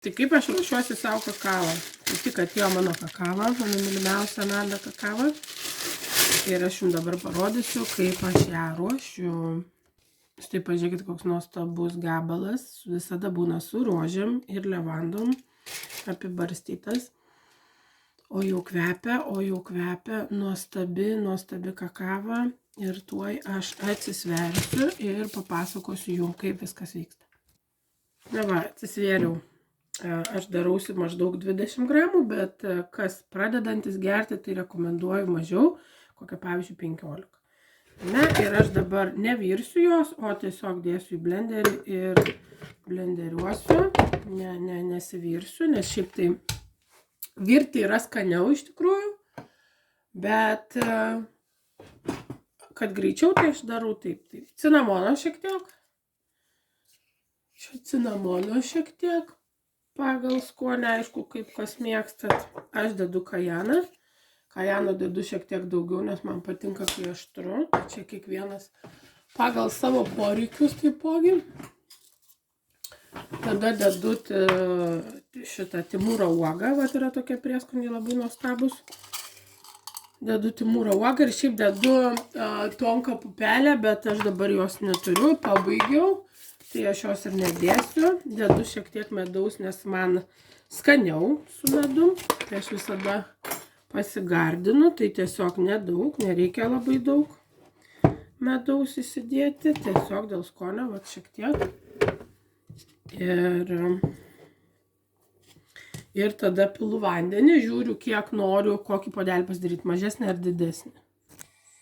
Tai kaip aš ruošiuosi savo kakavą? Tai tik atėjo mano kakava, mano mylimiausia Nada kakava. Ir aš jums dabar parodysiu, kaip aš ją ruošiu. Štai pažiūrėkit, koks nuostabus gabalas. Visada būna su rožėm ir levandom apibarstytas. O jau kvepia nuostabi kakava. Ir tuoj aš atsisversiu ir papasakosiu jums, kaip viskas vyksta. Na va, atsisvėriau. Aš darausi maždaug 20 gramų, bet kas pradedantis gerti, tai rekomenduoju mažiau, kokią pavyzdžiui 15. Na ir aš dabar nevirsiu jos, o tiesiog dėsiu į blenderį ir blenderiuosiu. Nesivirsiu, nes šiaip tai virti yra skaniau iš tikrųjų, bet kad greičiau tai aš darau taip. Cinamono šiek tiek. Čia cinamono šiek tiek. Pagal skonį, aišku, kaip kas mėgstat. Aš dedu kajaną. Kajano dedu šiek tiek daugiau, nes man patinka, kai aštru. Čia kiekvienas pagal savo poreikius taipogi. Tada dedu šitą Timūro uogą. Vat yra tokie prieskoniai labai nuostabus. Dedu Timūro uogą ir šiaip dedu tonką pupelę, bet aš dabar jos neturiu, pabaigiau. Tai aš jos ir nedėsiu. Dedu šiek tiek medaus, nes man skaniau su medu. Tai aš visada pasigardinu. Tai tiesiog nedaug, nereikia labai daug medaus įsidėti. Tiesiog dėl skonio, va šiek tiek. Ir tada pilu vandenį, žiūriu, kiek noriu, kokį puodelį pasidaryti, mažesnį ar didesnį.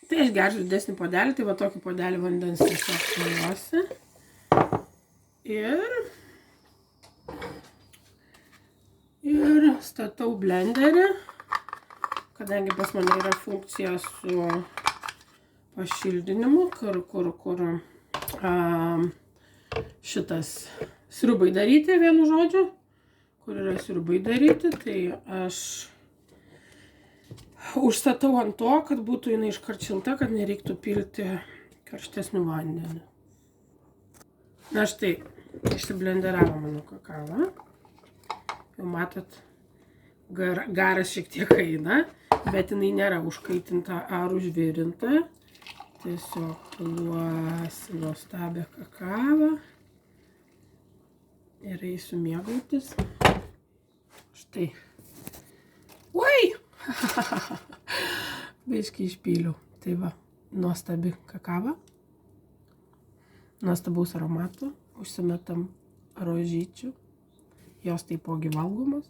Tai aš gersiu didesnį puodelį, tai va tokį puodelį vandens tiesiog piluosi. Ir statau blenderį, kadangi pas mane yra funkcija su pašildinimu, kur šitas sriubai daryti, vienu žodžiu, kur yra sriubai daryti, tai aš užstatau ant to, kad būtų jinai iškart šilta, kad nereiktų pilti karštesnių vandenį. Na štai, išsiblenderavo mano kakava. Jau matot, garas šiek tiek eina, bet jinai nėra užkaitinta ar užvirinta. Tiesiog piluosi nuostabią kakavą ir eisiu mėgautis. Štai. Ui! Biškį išpyliau. Tai va, nuostabi kakava. Nuostabaus aromato. Užsimetam rožyčių. Jos taipogi valgomos.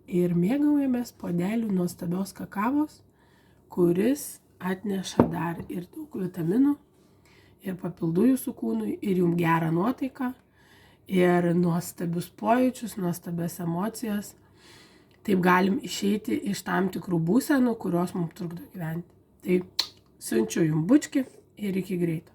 Ir mėgaujamės puodeliu nuostabios kakavos, kuris atneša dar ir daug vitaminų, ir papildų jūsų kūnui, ir jums gerą nuotaiką, ir nuostabius pojūčius, nuostabias emocijas. Taip galim išeiti iš tam tikrų būsenų, kurios mums trukdo gyventi. Tai siunčiu jums bučkį ir iki greito.